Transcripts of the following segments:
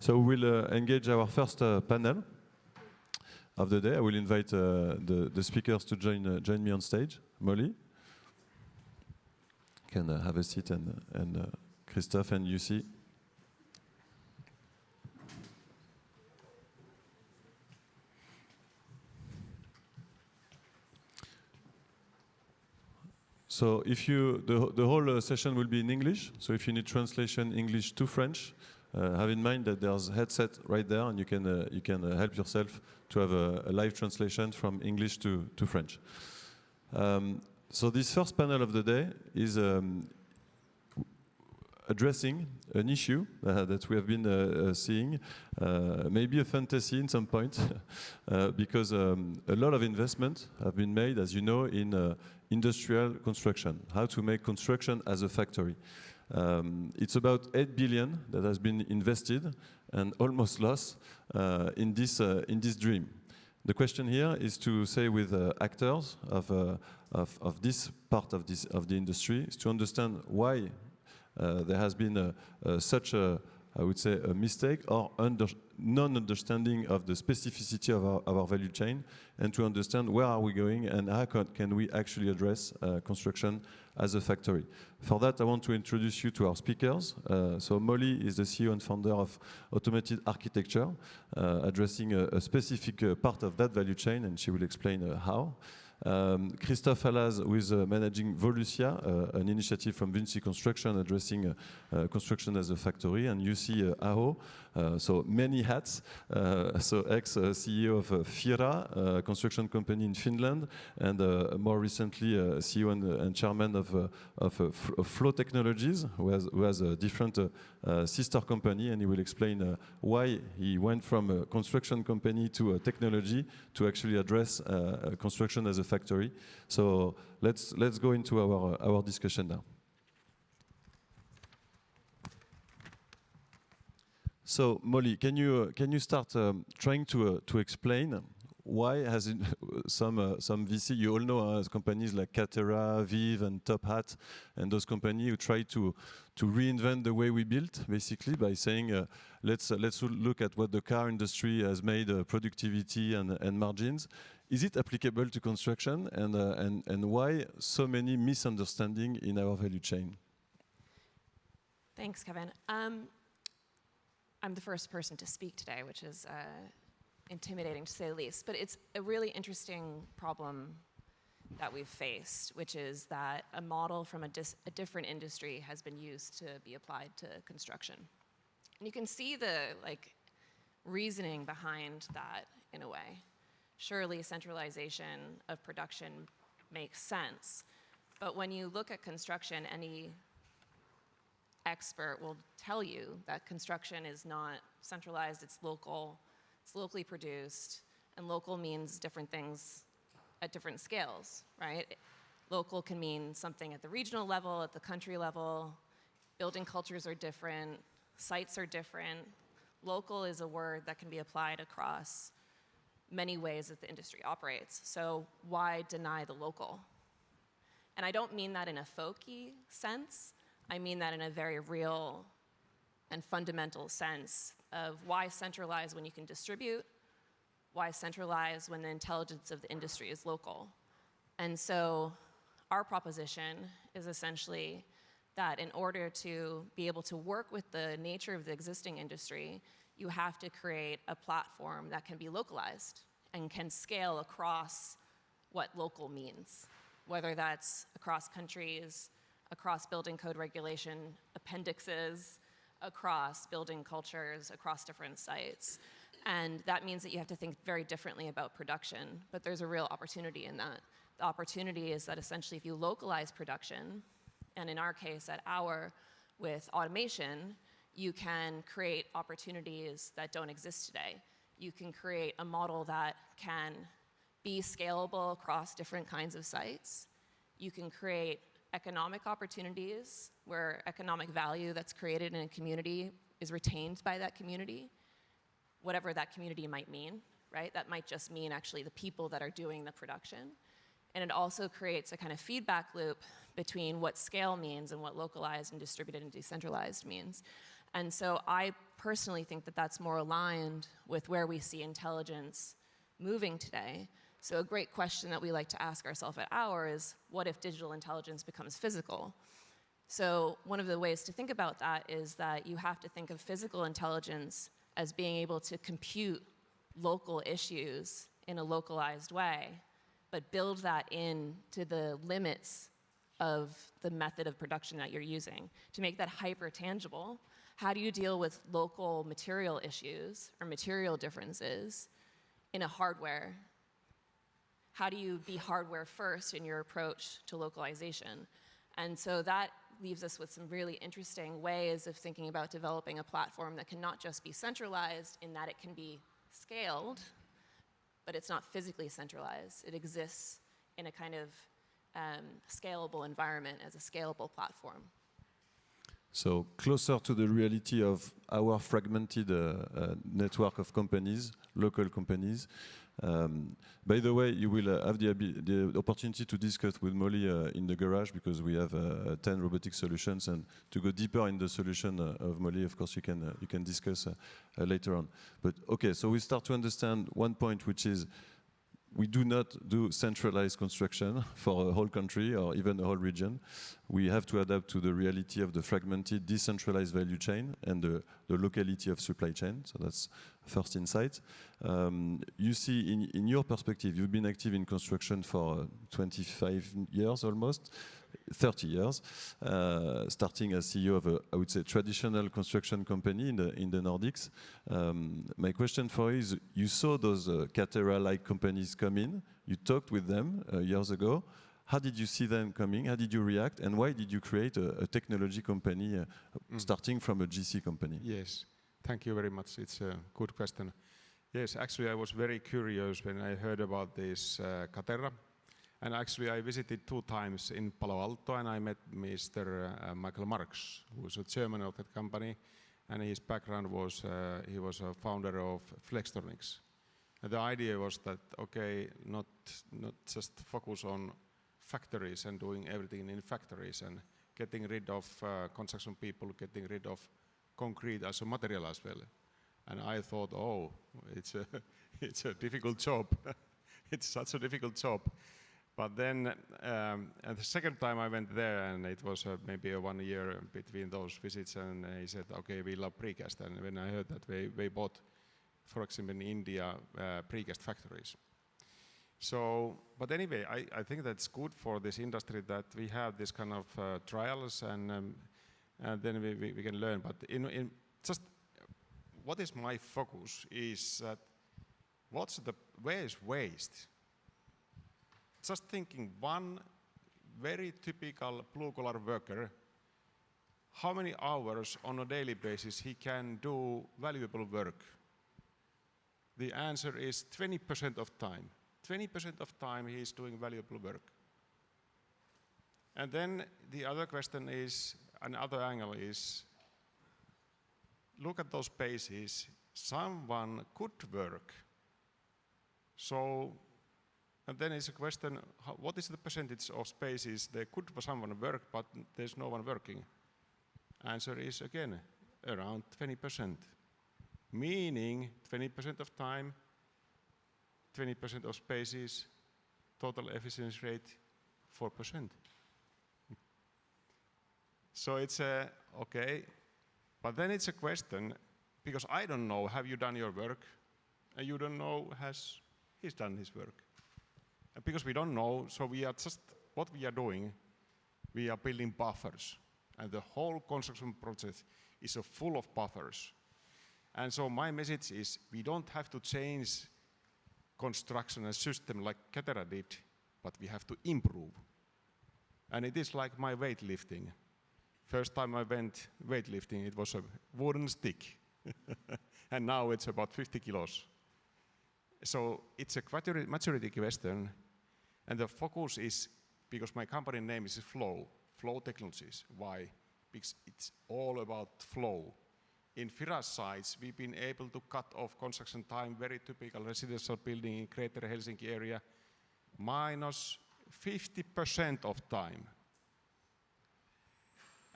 So we'll engage our first panel of the day. I will invite the speakers to join me on stage. Molly, you can have a seat, and Christophe and Yussi. So if you, the whole session will be in English. So if you need translation English to French, have in mind that there's a headset right there, and you can help yourself to have a live translation from English to French. So this first panel of the day is addressing an issue that we have been seeing, maybe a fantasy in some point, because a lot of investment have been made, as you know, in industrial construction, how to make construction as a factory. It's about 8 billion that has been invested and almost lost in this dream. The question here is to say with actors of this part of the industry, is to understand why there has been such a, I would say, a mistake or non-understanding of the specificity of our value chain, and to understand where are we going and how can we actually address construction as a factory. For that, I want to introduce you to our speakers. So Molly is the CEO and founder of Automated Architecture, addressing a specific part of that value chain, and she will explain how. Christophe Halaz, who is managing Volusia, an initiative from Vinci Construction addressing construction as a factory, and Yussi Aho, so many hats, so ex-CEO of Fira, construction company in Finland, and more recently CEO and chairman of Flow Technologies, who has a different sister company, and he will explain why he went from a construction company to a technology to actually address construction as a factory. So let's go into our discussion now. So Molly, can you start trying to explain why has it, some VC, you all know companies like Catera, Viv, and Top Hat, and those companies who try to reinvent the way we built, basically by saying let's look at what the car industry has made, productivity and margins. Is it applicable to construction, and why so many misunderstandings in our value chain? Thanks, Kevin. I'm the first person to speak today, which is intimidating to say the least, but it's a really interesting problem that we've faced, which is that a model from a different industry has been used to be applied to construction. And you can see the reasoning behind that in a way. Surely centralization of production makes sense, but when you look at construction, any expert will tell you that construction is not centralized, it's local, it's locally produced, and local means different things at different scales, right? Local can mean something at the regional level, at the country level. Building cultures are different, sites are different. Local is a word that can be applied across many ways that the industry operates. So why deny the local? And I don't mean that in a folky sense. I mean that in a very real and fundamental sense of why centralize when you can distribute, why centralize when the intelligence of the industry is local. And so our proposition is essentially that in order to be able to work with the nature of the existing industry, you have to create a platform that can be localized and can scale across what local means, whether that's across countries, across building code regulation appendixes, across building cultures, across different sites. And that means that you have to think very differently about production, but there's a real opportunity in that. The opportunity is that essentially if you localize production, and in our case at with automation, you can create opportunities that don't exist today. You can create a model that can be scalable across different kinds of sites. You can create economic opportunities where economic value that's created in a community is retained by that community, whatever that community might mean, right? That might just mean actually the people that are doing the production. And it also creates a kind of feedback loop between what scale means and what localized and distributed and decentralized means. And so I personally think that that's more aligned with where we see intelligence moving today. So a great question that we like to ask ourselves at Our is, what if digital intelligence becomes physical? So one of the ways to think about that is that you have to think of physical intelligence as being able to compute local issues in a localized way, but build that into the limits of the method of production that you're using. To make that hyper tangible, how do you deal with local material issues or material differences in a hardware? How do you be hardware first in your approach to localization? And so that leaves us with some really interesting ways of thinking about developing a platform that can not just be centralized in that it can be scaled, but it's not physically centralized. It exists in a kind of scalable environment as a scalable platform. So closer to the reality of our fragmented network of companies, local companies. By the way, you will have the opportunity to discuss with Molly in the garage, because we have 10 robotic solutions, and to go deeper in the solution of Molly, of course, you can discuss later on. But okay, so we start to understand one point, which is we do not do centralized construction for a whole country or even a whole region. We have to adapt to the reality of the fragmented, decentralized value chain and the locality of supply chain. So that's first insight. You see, in your perspective, you've been active in construction for 25 years almost, 30 years, starting as CEO of a, I would say, traditional construction company in the Nordics. My question for you is, you saw those Catera-like companies come in, you talked with them years ago. How did you see them coming? How did you react? And why did you create a technology company starting from a GC company? Yes, thank you very much. It's a good question. Yes, actually I was very curious when I heard about this Catera. And actually I visited 2 times in Palo Alto, and I met Mr. Michael Marks, who's a chairman of that company. And his background was, he was a founder of Flextronics. And the idea was that, okay, not just focus on factories and doing everything in factories and getting rid of construction people, getting rid of concrete as a material as well. And I thought, oh, it's a difficult job. It's such a difficult job. But then, the second time I went there, and it was maybe 1 year between those visits, and he said, okay, we love precast. And when I heard that, they bought, for example, in India, precast factories. So, but anyway, I think that's good for this industry that we have this kind of trials, and then we can learn. But in just what is my focus is that where is waste? Just thinking, one very typical blue-collar worker, how many hours on a daily basis he can do valuable work? The answer is 20% of time. 20% of time he is doing valuable work. And then the other question is, another angle is, look at those spaces, someone could work. So, and then it's a question, what is the percentage of spaces there could someone work, but there's no one working? Answer is, again, around 20%. Meaning 20% of time, 20% of spaces, total efficiency rate, 4%. So it's okay, but then it's a question, because I don't know, have you done your work? And you don't know, has he's done his work? And because we don't know, so we are just, what we are doing, we are building buffers. And the whole construction process is full of buffers. And so my message is, we don't have to change construction and system like Catera did, but we have to improve. And it is like my weightlifting. First time I went weightlifting, it was a wooden stick. And now it's about 50 kilos. So it's a maturity question. And the focus is, because my company name is Flow Technologies. Why? Because it's all about flow. In Fira's sites, we've been able to cut off construction time, very typical residential building in Greater Helsinki area, minus 50% of time.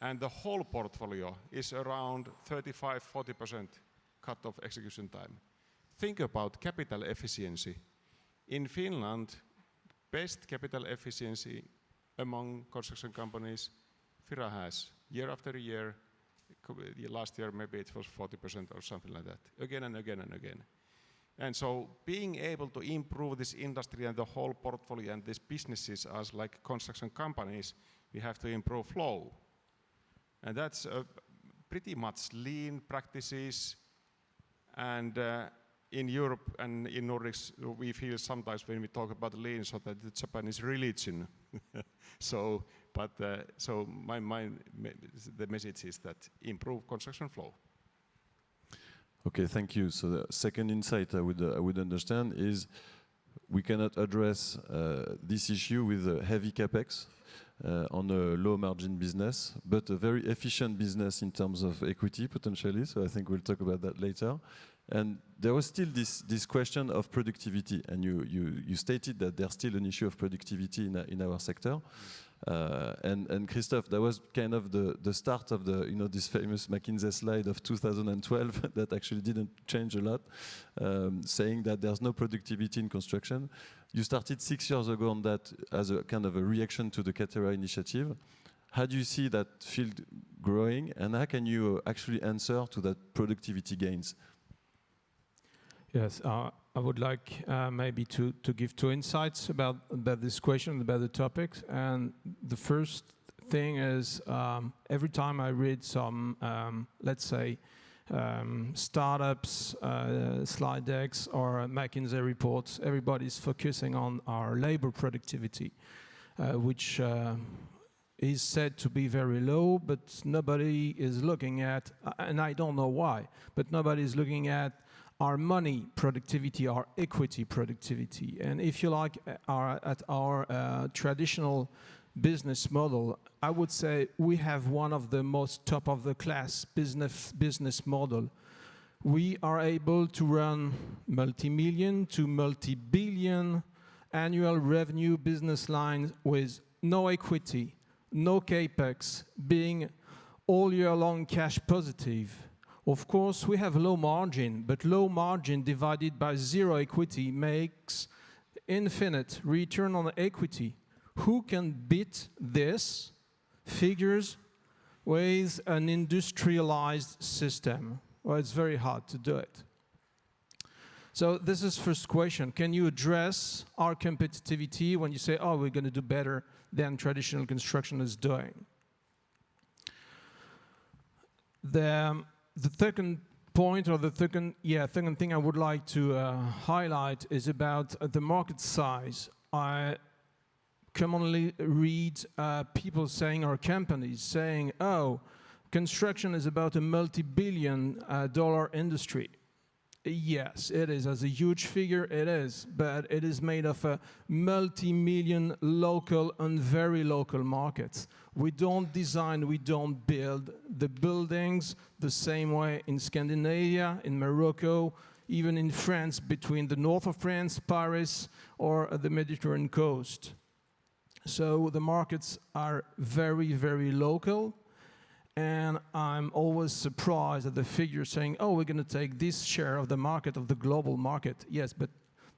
And the whole portfolio is around 35–40% cut of execution time. Think about capital efficiency. In Finland, best capital efficiency among construction companies Fira has, year after year. Last year maybe it was 40% or something like that, again and again and again. And so being able to improve this industry and the whole portfolio and these businesses as like construction companies, we have to improve flow. And that's pretty much lean practices. And in Europe and in Nordics, we feel sometimes when we talk about lean, so that the Japanese religion. So the message is that improve construction flow. Okay, thank you. So the second insight I would understand is we cannot address this issue with a heavy capex on a low margin business, but a very efficient business in terms of equity potentially. So I think we'll talk about that later. And there was still this question of productivity, and you stated that there's still an issue of productivity in our sector. And Christophe, that was kind of the start of this famous McKinsey slide of 2012 that actually didn't change a lot, saying that there's no productivity in construction. You started 6 years ago on that as a kind of a reaction to the Catera initiative. How do you see that field growing, and how can you actually answer to that productivity gains? Yes, I would like maybe to give two insights about this question, about the topic. And the first thing is every time I read some, let's say, startups, slide decks, or McKinsey reports, everybody's focusing on our labor productivity, which is said to be very low, but nobody is looking at, and I don't know why, but nobody is looking at our money productivity, our equity productivity. And if you like, at our traditional business model, I would say we have one of the most top of the class business model. We are able to run multi-million to multi-billion annual revenue business lines with no equity, no capex, being all year long cash positive. Of course, we have low margin, but low margin divided by zero equity makes infinite return on equity. Who can beat this figures with an industrialized system? Well, it's very hard to do it. So this is first question. Can you address our competitivity when you say, oh, we're going to do better than traditional construction is doing? The second point, or the second thing I would like to highlight is about the market size. I commonly read people saying, or companies saying, oh, construction is about a multi-billion dollar industry. Yes, it is. As a huge figure, it is. But it is made of a multi-million local and very local markets. We don't design, we don't build the buildings the same way in Scandinavia, in Morocco, even in France, between the north of France, Paris, or the Mediterranean coast. So the markets are very, very local. And I'm always surprised at the figure saying, oh, we're going to take this share of the market, of the global market. Yes, but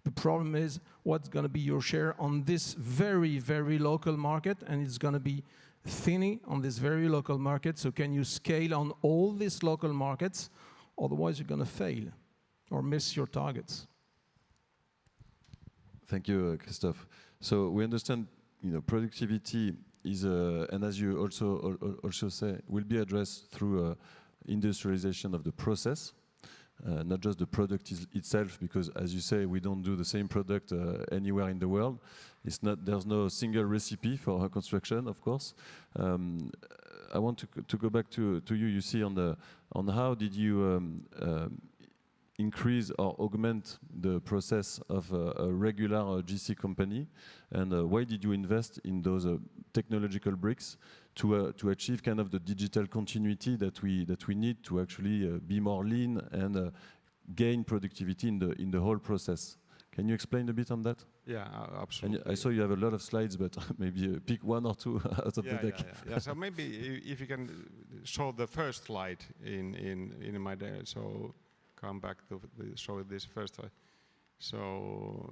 the problem is what's going to be your share on this very, very local market, and it's going to be thinny on this very local market. So can you scale on all these local markets? Otherwise, you're going to fail or miss your targets. Thank you, Christophe. So we understand, productivity is, and as you also say, will be addressed through industrialization of the process, not just the product itself, because as you say, we don't do the same product anywhere in the world. There's no single recipe for construction, of course. I want to go back to you. You see on how did you increase or augment the process of a regular GC company, and why did you invest in those technological bricks to achieve kind of the digital continuity that we need to actually be more lean and gain productivity in the whole process? Can you explain a bit on that? Yeah, And absolutely. I saw you have a lot of slides, but maybe pick one or two out of the deck. Yeah. So maybe if you can show the first slide in my day, so come back to show this first slide. So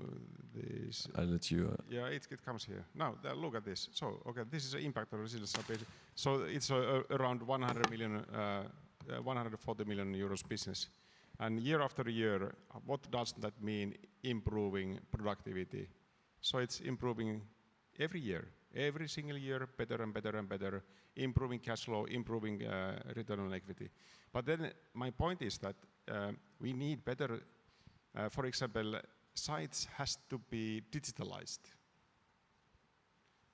this. I'll let you. Yeah, it comes here. Now look at this. So okay, this is the impact of resilience. So it's around 100 million, 140 million euros business, and year after year, what does that mean? Improving productivity. So it's improving every year, every single year, better and better and better, improving cash flow, improving return on equity. But then my point is that we need better, for example, sites has to be digitalized.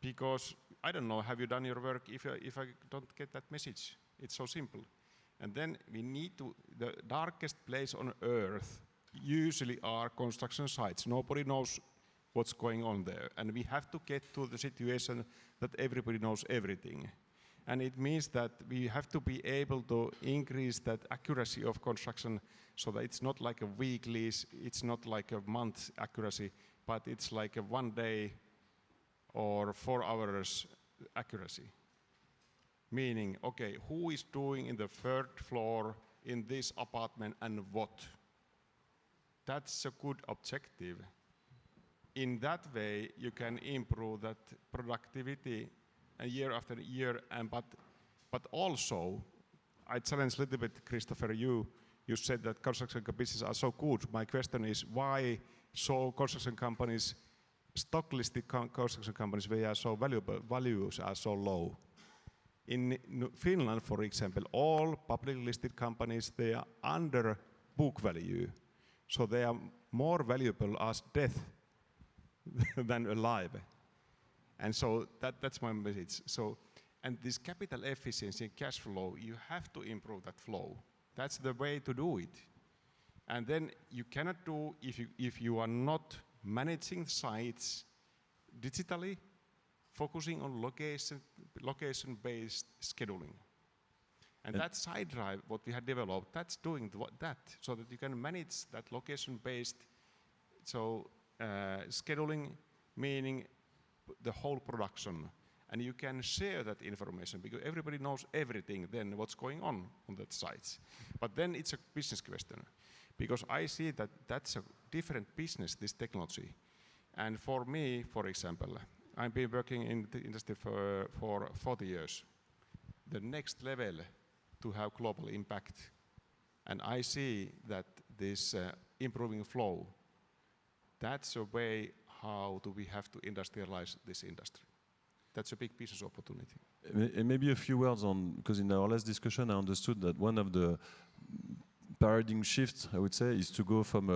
Because, I don't know, have you done your work if I don't get that message? It's so simple. And then we need to, the darkest place on earth usually are construction sites. Nobody knows what's going on there. And we have to get to the situation that everybody knows everything. And it means that we have to be able to increase that accuracy of construction so that it's not like a weekly, it's not like a month accuracy, but it's like a 1 day or 4 hours accuracy. Meaning, okay, who is doing in the 3rd floor in this apartment and what? That's a good objective. In that way, you can improve that productivity year after year, but also, I challenge a little bit, Christopher, you said that construction businesses are so good. My question is, why so construction companies, stock-listed construction companies, they are so valuable, values are so low? In Finland, for example, all publicly listed companies, they are under book value. So they are more valuable as death than alive. And so that's my message. So, and this capital efficiency and cash flow, you have to improve that flow. That's the way to do it. And then you cannot do, if you are not managing sites digitally, focusing on location-based scheduling. And that side drive, what we have developed, that's doing that, so that you can manage that location-based, so scheduling, meaning the whole production. And you can share that information because everybody knows everything then what's going on that sites. But then it's a business question because I see that that's a different business, this technology. And for me, for example, I've been working in the industry for 40 years. The next level to have global impact. And I see that this improving flow, that's a way how do we have to industrialize this industry. That's a big business opportunity. And maybe a few words on, because in our last discussion I understood that one of the paradigm shifts, I would say, is to go from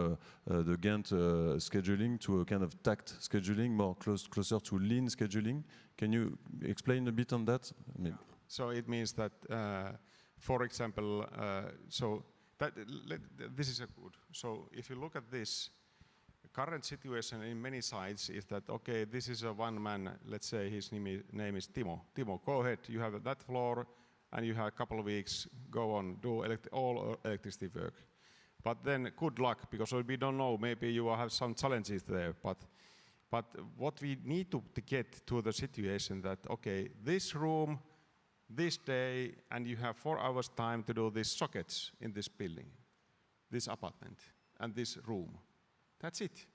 the Gantt scheduling to a kind of TACT scheduling, more closer to lean scheduling. Can you explain a bit on that? Yeah. So it means that, for example, this is a good. So if you look at this, current situation in many sites is that, okay, this is a one man, let's say his name is Timo. Timo, go ahead, you have that floor and you have a couple of weeks, go on, do all electricity work. But then good luck, because we don't know, maybe you will have some challenges there, but what we need to get to the situation that, okay, this room, this day, and you have 4 hours time to do these sockets in this building, this apartment, and this room. That's it.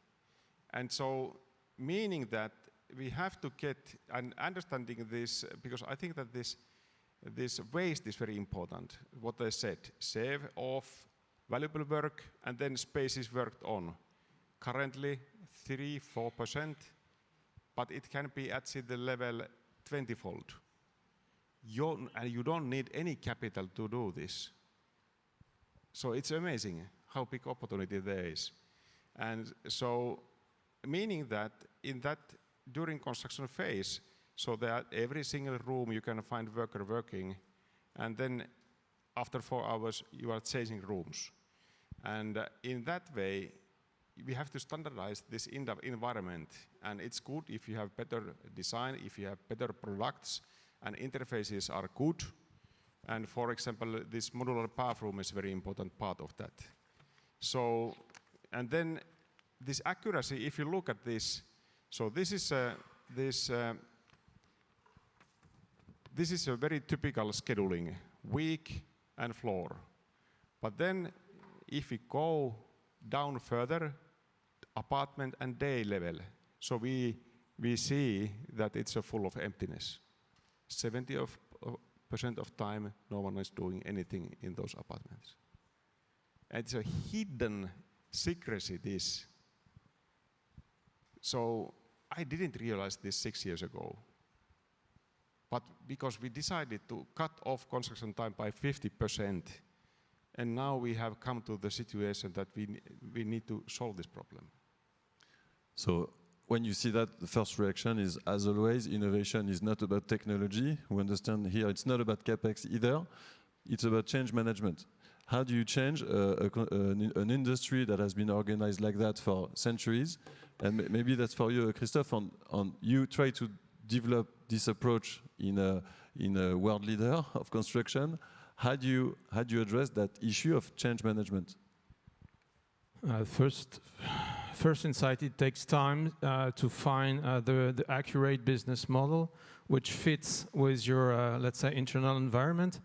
And so, meaning that we have to get an understanding this, because I think that this waste is very important. What I said, save off valuable work and then space is worked on. Currently 3-4%, but it can be at the level 20-fold. And you don't need any capital to do this. So it's amazing how big opportunity there is. And so, meaning that in that during construction phase, so that every single room you can find worker working, and then after 4 hours you are changing rooms. And in that way, we have to standardize this environment. And it's good if you have better design, if you have better products, and interfaces are good. And for example, this modular bathroom is a very important part of that. So, and then this accuracy, if you look at this, so this is a very typical scheduling, week and floor. But then if we go down further, apartment and day level, so we see that it's full of emptiness. 70% of time, no one is doing anything in those apartments. And it's a hidden secrecy, this. So I didn't realize this 6 years ago. But because we decided to cut off construction time by 50%, and now we have come to the situation that we need to solve this problem. So when you see that, the first reaction is, as always, innovation is not about technology. We understand here it's not about CapEx either. It's about change management. How do you change an industry that has been organized like that for centuries? And maybe that's for you, Christophe, on you try to develop this approach in a world leader of construction. How do you address that issue of change management? First insight, it takes time to find the accurate business model which fits with your, let's say, internal environment.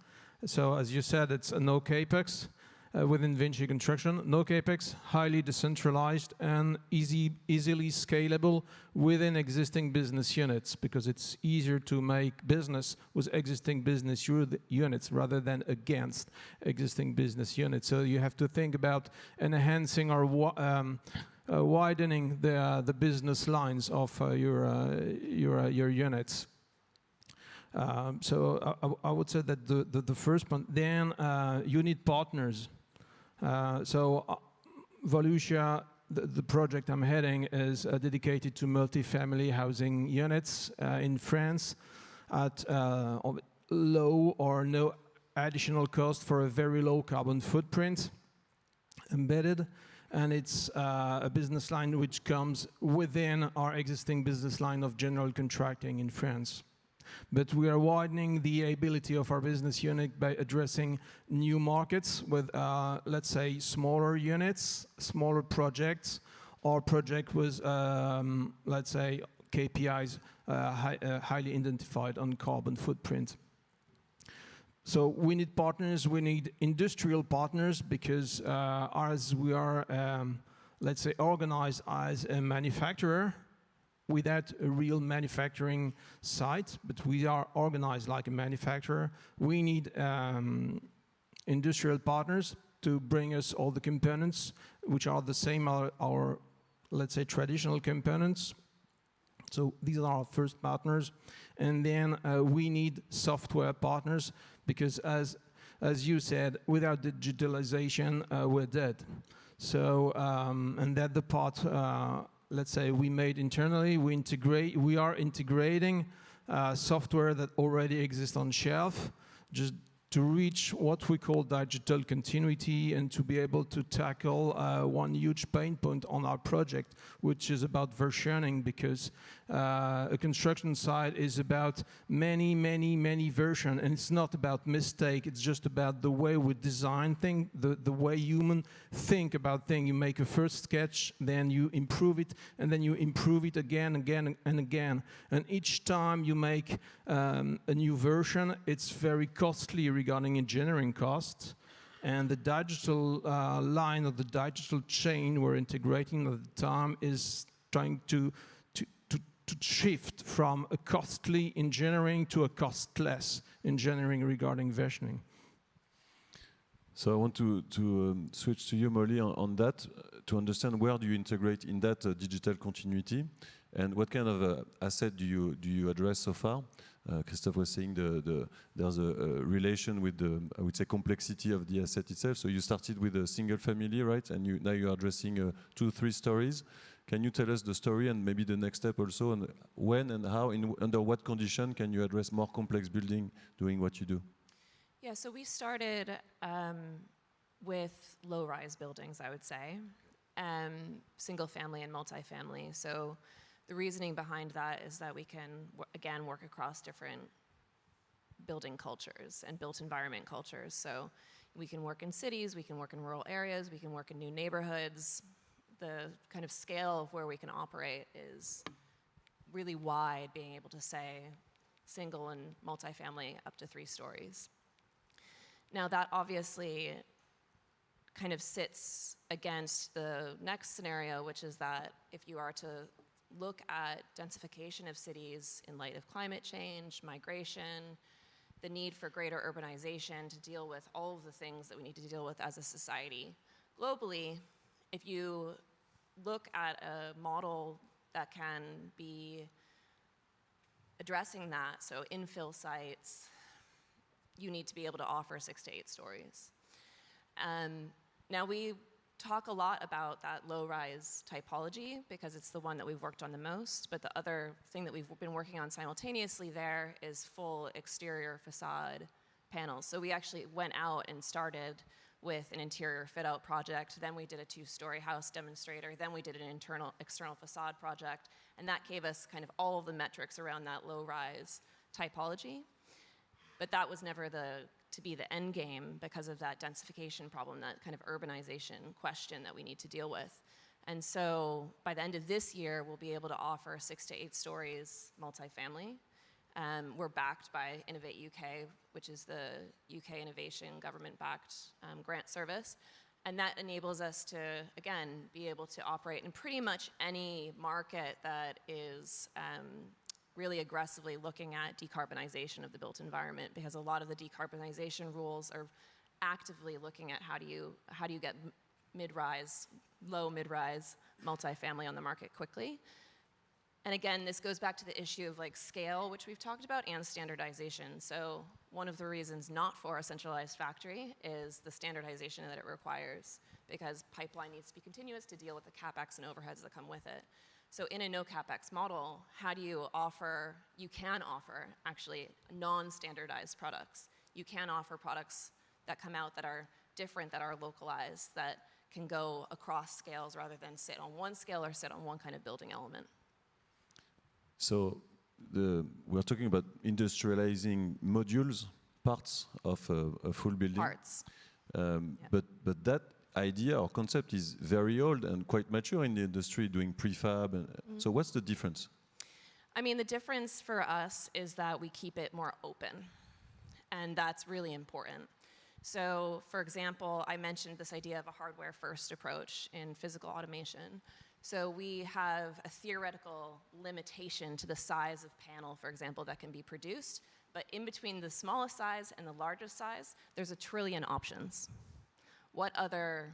So as you said, it's a no capex within Vinci Construction. No capex, highly decentralized and easily scalable within existing business units, because it's easier to make business with existing business units rather than against existing business units. So you have to think about enhancing or widening the business lines of your units. So I would say that the first point. Then you need partners. Volusia, the project I'm heading, is dedicated to multifamily housing units in France at low or no additional cost for a very low carbon footprint embedded. And it's a business line which comes within our existing business line of general contracting in France. But we are widening the ability of our business unit by addressing new markets with, let's say, smaller units, smaller projects, or project with, let's say, KPIs highly identified on carbon footprint. So we need partners, we need industrial partners, because as we are, let's say, organized as a manufacturer, without a real manufacturing site, but we are organized like a manufacturer. We need industrial partners to bring us all the components, which are the same our let's say, traditional components. So these are our first partners. And then we need software partners, because as you said, without digitalization, we're dead. So, and that the part, let's say, we made internally, we are integrating software that already exists on shelf, just to reach what we call digital continuity and to be able to tackle one huge pain point on our project, which is about versioning, because a construction site is about many versions, and it's not about mistake, it's just about the way we design things, the way humans think about things. You make a first sketch, then you improve it, and then you improve it again and again. And each time you make a new version, it's very costly regarding engineering costs. And the digital line of the digital chain we're integrating at the time is trying to shift from a costly engineering to a costless engineering regarding versioning. So I want to switch to you, Molly, on that, to understand where do you integrate in that digital continuity, and what kind of asset do you address so far? Christophe was saying there's a relation with the, I would say, complexity of the asset itself. So you started with a single family, right? And now you're addressing 2-3 stories. Can you tell us the story and maybe the next step also, and when and how, under what condition can you address more complex building doing what you do? Yeah, so we started with low-rise buildings, I would say, single family and multifamily. So the reasoning behind that is that we can, again, work across different building cultures and built environment cultures. So we can work in cities, we can work in rural areas, we can work in new neighborhoods. the kind of scale of where we can operate is really wide, being able to say single and multifamily up to 3 stories. Now that obviously kind of sits against the next scenario, which is that if you are to look at densification of cities in light of climate change, migration, the need for greater urbanization to deal with all of the things that we need to deal with as a society globally, if you look at a model that can be addressing that, so infill sites, you need to be able to offer 6 to 8 stories. Now we talk a lot about that low-rise typology because it's the one that we've worked on the most, but the other thing that we've been working on simultaneously there is full exterior facade panels. So we actually went out and started with an interior fit-out project, then we did a 2-story house demonstrator, then we did an external facade project, and that gave us kind of all of the metrics around that low-rise typology. But that was never to be the end game because of that densification problem, that kind of urbanization question that we need to deal with. And so by the end of this year, we'll be able to offer 6 to 8 stories multifamily. We're backed by Innovate UK, which is the UK innovation government-backed grant service. And that enables us to, again, be able to operate in pretty much any market that is really aggressively looking at decarbonization of the built environment, because a lot of the decarbonization rules are actively looking at how do you get mid-rise, low mid-rise multifamily on the market quickly. And again, this goes back to the issue of like scale, which we've talked about, and standardization. So one of the reasons not for a centralized factory is the standardization that it requires, because pipeline needs to be continuous to deal with the CapEx and overheads that come with it. So in a no CapEx model, how do you offer, you can offer actually non-standardized products. You can offer products that come out that are different, that are localized, that can go across scales rather than sit on one scale or sit on one kind of building element. So we're talking about industrializing modules, parts of a full building. Parts. Yep. But that idea or concept is very old and quite mature in the industry, doing prefab. So what's the difference? I mean, the difference for us is that we keep it more open, and that's really important. So, for example, I mentioned this idea of a hardware-first approach in physical automation. So we have a theoretical limitation to the size of panel, for example, that can be produced, but in between the smallest size and the largest size, there's 1 trillion options. What other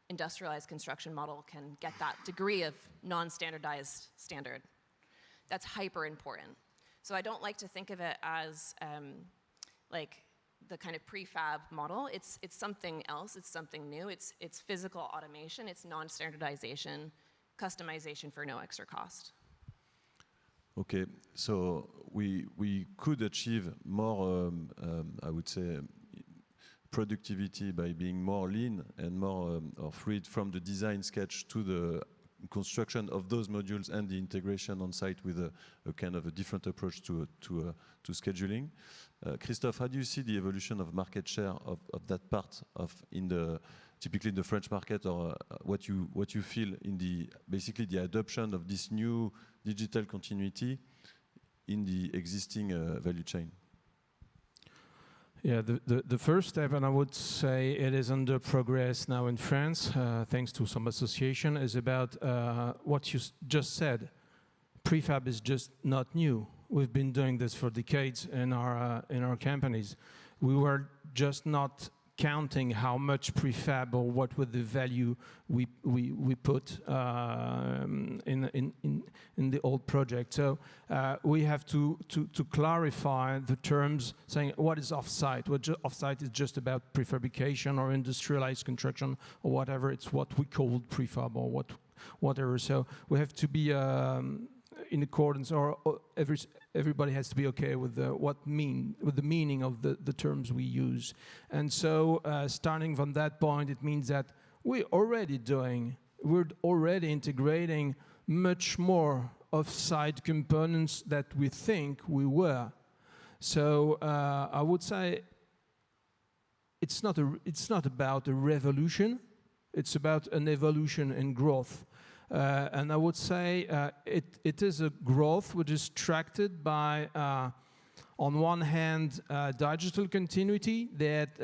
industrialized construction model can get that degree of non-standardized standard? That's hyper important. So I don't like to think of it as like the kind of prefab model. It's something else, it's something new, it's physical automation, it's non-standardization, customization for no extra cost. Okay, so we could achieve more, I would say, productivity by being more lean and more freed from the design sketch to the construction of those modules and the integration on site with a kind of a different approach to scheduling. Christophe, how do you see the evolution of market share of that part of typically in the French market, or what you feel in basically the adoption of this new digital continuity in the existing value chain? Yeah, the first step, and I would say it is under progress now in France, thanks to some association, is about what you just said. Prefab is just not new. We've been doing this for decades in our companies. We were just not counting how much prefab or what was the value we put in the old project. So we have to clarify the terms, saying what is offsite. Offsite is just about prefabrication or industrialized construction or whatever. It's what we call prefab or whatever. So we have to be in accordance, or everybody has to be okay with the meaning of the terms we use. And so starting from that point, it means that we're already integrating much more off-site components that we think we were. So I would say it's not about a revolution. It's about an evolution and growth. And I would say it is a growth which is tracked by, on one hand, digital continuity that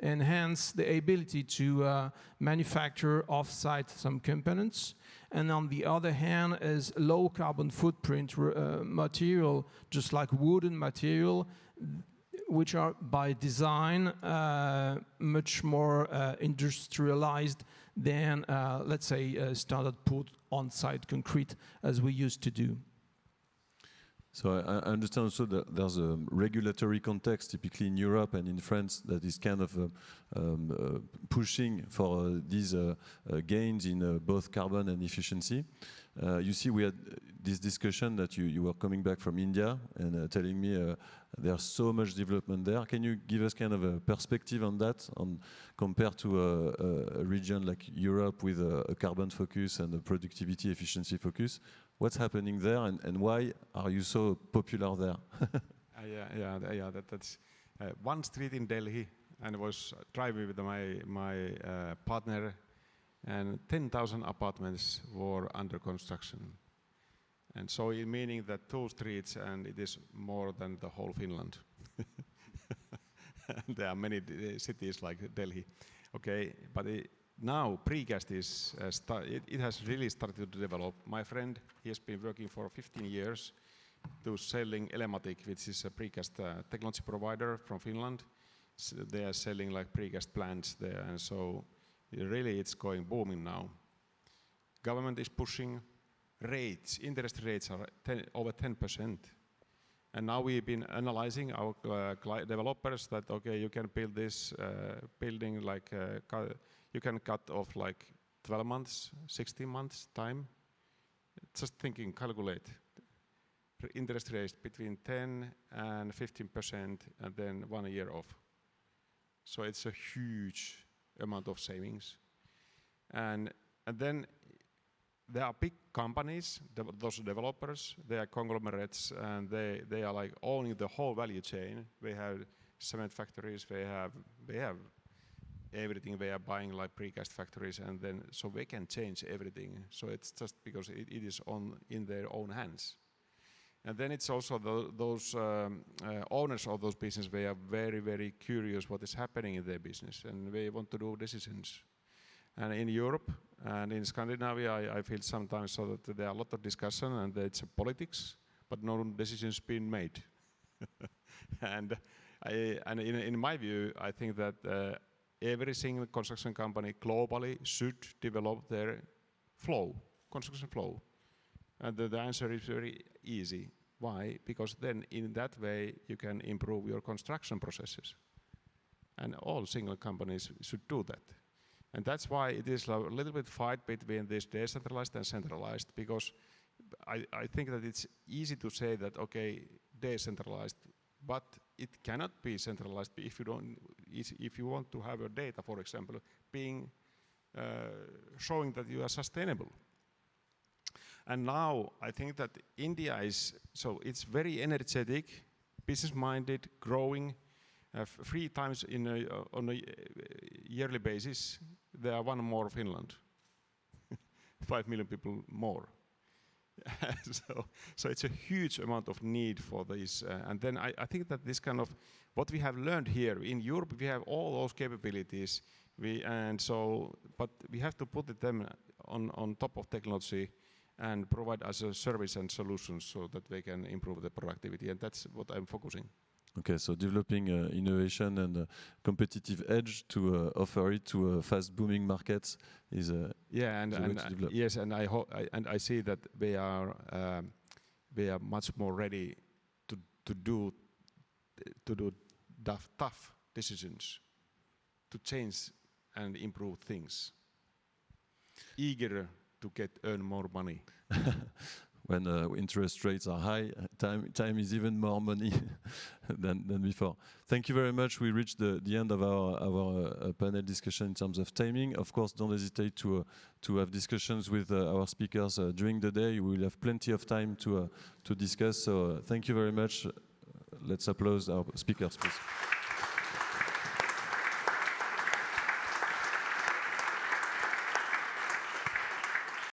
enhance the ability to manufacture off-site some components, and on the other hand is low carbon footprint material, just like wooden material, which are by design much more industrialized than, let's say, standard put on-site concrete as we used to do. So I understand also that there's a regulatory context, typically in Europe and in France, that is kind of pushing for these gains in both carbon and efficiency. You see, we had this discussion that you were coming back from India and telling me there's so much development there. Can you give us kind of a perspective on that, compared to a region like Europe with a carbon focus and a productivity efficiency focus? What's happening there, and why are you so popular there? That's one street in Delhi, and I was driving with my partner, and 10,000 apartments were under construction. And so meaning that 2 streets, and it is more than the whole Finland. There are many cities like Delhi. Okay, but now precast is it has really started to develop. My friend, he has been working for 15 years to selling Elematic, which is a precast technology provider from Finland. So they are selling like precast plants there, and so really it's going booming now. Government is pushing rates. Interest rates are over 10%. And now we've been analyzing our developers that, okay, you can build this building like you can cut off like 12 months, 16 months time. Just thinking, calculate. Interest rates between 10 and 15%, and then 1 year off. So it's a huge amount of savings. And then there are big companies, those developers, they are conglomerates, and they are like owning the whole value chain. They have cement factories, they have everything. They are buying like precast factories, and then so they can change everything. So it's just because it is in their own hands. And then it's also those owners of those businesses, they are very, very curious what is happening in their business, and they want to do decisions. And in Europe and in Scandinavia, I feel sometimes so that there are a lot of discussion and it's politics, but no decisions being made. And in my view, I think that every single construction company globally should develop their construction flow. And the answer is very easy. Why? Because then in that way you can improve your construction processes. And all single companies should do that. And that's why it is a little bit fight between this decentralized and centralized, because I think that it's easy to say that, okay, decentralized, but it cannot be centralized if you want to have your data, for example, being showing that you are sustainable. And now I think that India it's very energetic, business-minded, growing, 3 times on a yearly basis. There are 1 more Finland, 5 million people more. So it's a huge amount of need for this. And then I think that this kind of, what we have learned here in Europe, we have all those capabilities. But we have to put them on top of technology and provide as a service and solutions so that they can improve the productivity. And that's what I'm focusing. Okay, so developing innovation and competitive edge to offer it to fast booming markets is a yes, and I see that they are much more ready to do tough decisions, to change and improve things, eager to earn more money. When interest rates are high, time is even more money than before. Thank you very much. We reached the end of our panel discussion in terms of timing. Of course, don't hesitate to have discussions with our speakers during the day. We will have plenty of time to discuss. So thank you very much. Let's applaud our speakers, please.